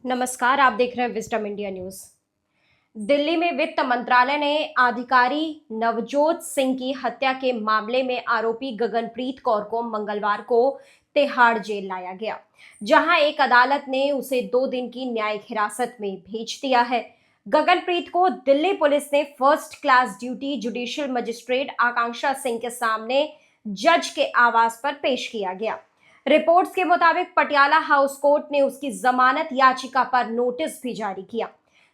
नमस्कार, आप देख रहे हैं विजडम इंडिया न्यूज। दिल्ली में वित्त मंत्रालय ने अधिकारी नवजोत सिंह की हत्या के मामले में आरोपी गगनप्रीत कौर को मंगलवार को तिहाड़ जेल लाया गया, जहां एक अदालत ने उसे 2 दिन की न्यायिक हिरासत में भेज दिया है। गगनप्रीत को दिल्ली पुलिस ने first class duty judicial magistrate Akanksha Singh के सामने जज के आवास पर पेश किया गया। रिपोर्ट्स के मुताबिक पटियाला हाउस कोर्ट ने उसकी जमानत याचिका पर नोटिस भी जारी किया,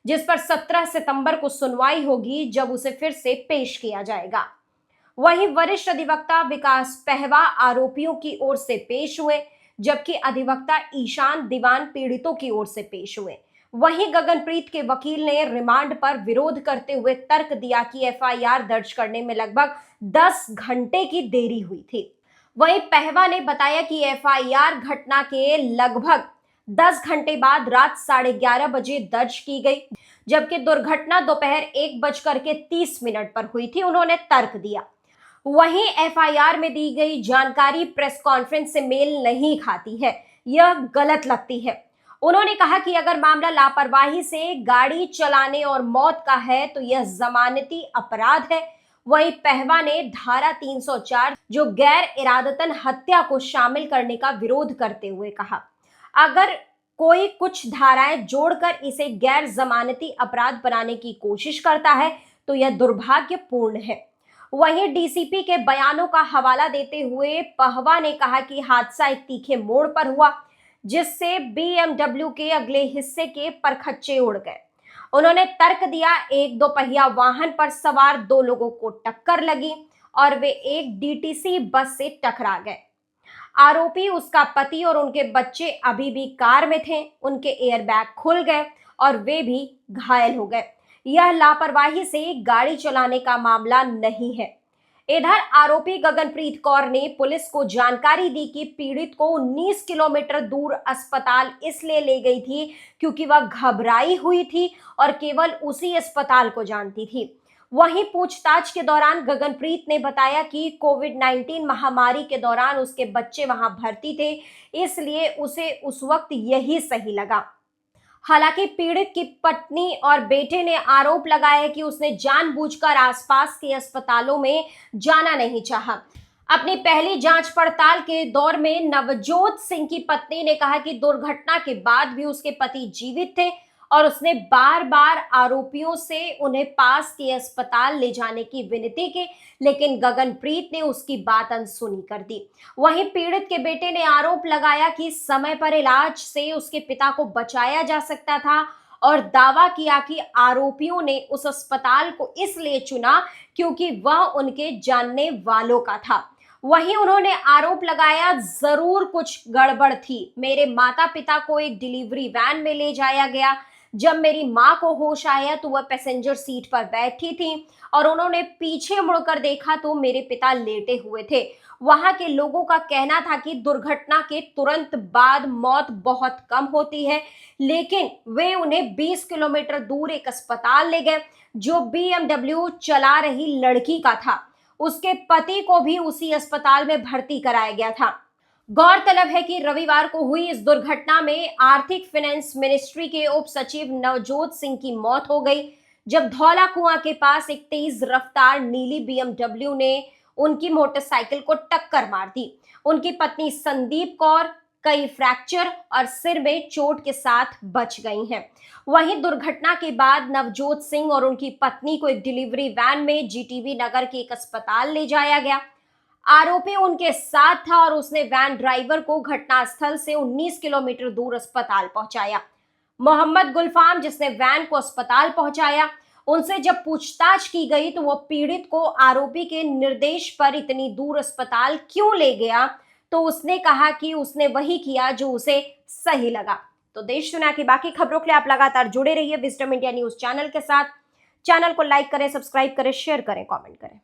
जिस पर 17 सितंबर को सुनवाई होगी, जब उसे फिर से पेश किया जाएगा। वहीं वरिष्ठ अधिवक्ता विकास पहवा आरोपियों की ओर से पेश हुए, जबकि अधिवक्ता ईशान दीवान पीड़ितों की ओर से पेश हुए। वहीं गगनप्रीत के वकील ने रिमांड पर विरोध करते हुए तर्क दिया कि एफआईआर दर्ज करने में लगभग 10 घंटे की देरी हुई थी। वहीं पहवा ने बताया कि एफआईआर घटना के लगभग 10 घंटे बाद रात 11:30 बजे दर्ज की गई, जबकि दुर्घटना दोपहर 1:30 पर हुई थी। उन्होंने तर्क दिया। वहीं एफआईआर में दी गई जानकारी प्रेस कॉन्फ्रेंस से मेल नहीं खाती है, यह गलत लगती है। उन्होंने कहा कि अगर मामला लापरवाही से गाड़ी चलाने और मौत का है तो यह जमानती अपराध है। वहीं पहवा ने धारा 304 जो गैर इरादतन हत्या को शामिल करने का विरोध करते हुए कहा, अगर कोई कुछ धाराएं जोड़कर इसे गैर जमानती अपराध बनाने की कोशिश करता है तो यह दुर्भाग्यपूर्ण है। वहीं डीसीपी के बयानों का हवाला देते हुए पहवा ने कहा कि हादसा एक तीखे मोड़ पर हुआ, जिससे बीएमडब्ल्यू के अगले हिस्से के परखच्चे उड़ गए। उन्होंने तर्क दिया, एक दोपहिया वाहन पर सवार 2 लोगों को टक्कर लगी और वे एक डीटीसी बस से टकरा गए। आरोपी, उसका पति और उनके बच्चे अभी भी कार में थे। उनके एयरबैग खुल गए और वे भी घायल हो गए। यह लापरवाही से गाड़ी चलाने का मामला नहीं है। इधर आरोपी गगनप्रीत कौर ने पुलिस को जानकारी दी कि पीड़ित को 19 किलोमीटर दूर अस्पताल इसलिए ले गई थी क्योंकि वह घबराई हुई थी और केवल उसी अस्पताल को जानती थी। वहीं पूछताछ के दौरान गगनप्रीत ने बताया कि कोविड-19 महामारी के दौरान उसके बच्चे वहां भर्ती थे, इसलिए उसे उस वक्त यही सही लगा। हालांकि पीड़ित की पत्नी और बेटे ने आरोप लगाया कि उसने जानबूझकर आसपास के अस्पतालों में जाना नहीं चाहा। अपनी पहली जांच पड़ताल के दौर में नवजोत सिंह की पत्नी ने कहा कि दुर्घटना के बाद भी उसके पति जीवित थे और उसने बार बार आरोपियों से उन्हें पास के अस्पताल ले जाने की विनती की, लेकिन गगनप्रीत ने उसकी बात अनसुनी कर दी। वहीं पीड़ित के बेटे ने आरोप लगाया कि समय पर इलाज से उसके पिता को बचाया जा सकता था और दावा किया कि आरोपियों ने उस अस्पताल को इसलिए चुना क्योंकि वह उनके जानने वालों का था। वहीं उन्होंने आरोप लगाया, जरूर कुछ गड़बड़ थी। मेरे माता पिता को एक डिलीवरी वैन में ले जाया गया। जब मेरी मां को होश आया तो वह पैसेंजर सीट पर बैठी थी और उन्होंने पीछे मुड़कर देखा तो मेरे पिता लेटे हुए थे। वहां के लोगों का कहना था कि दुर्घटना के तुरंत बाद मौत बहुत कम होती है, लेकिन वे उन्हें 20 किलोमीटर दूर एक अस्पताल ले गए जो बीएमडब्ल्यू चला रही लड़की का था। उसके पति को भी उसी अस्पताल में भर्ती कराया गया था। गौरतलब है कि रविवार को हुई इस दुर्घटना में आर्थिक फाइनेंस मिनिस्ट्री के उप सचिव नवजोत सिंह की मौत हो गई, जब धौला कुआं के पास एक तेज रफ्तार नीली बीएमडब्ल्यू ने उनकी मोटरसाइकिल को टक्कर मार दी। उनकी पत्नी संदीप कौर कई फ्रैक्चर और सिर में चोट के साथ बच गई हैं। वहीं दुर्घटना के बाद नवजोत सिंह और उनकी पत्नी को एक डिलीवरी वैन में जीटीबी नगर के एक अस्पताल ले जाया गया। आरोपी उनके साथ था और उसने वैन ड्राइवर को घटनास्थल से 19 किलोमीटर दूर अस्पताल पहुंचाया। मोहम्मद गुलफाम, जिसने वैन को अस्पताल पहुंचाया, उनसे जब पूछताछ की गई तो वो पीड़ित को आरोपी के निर्देश पर इतनी दूर अस्पताल क्यों ले गया, तो उसने कहा कि उसने वही किया जो उसे सही लगा। तो देश दुनिया की बाकी खबरों के लिए आप लगातार जुड़े रहिए विजडम इंडिया न्यूज चैनल के साथ। चैनल को लाइक करें, सब्सक्राइब करें, शेयर करें, कमेंट करें।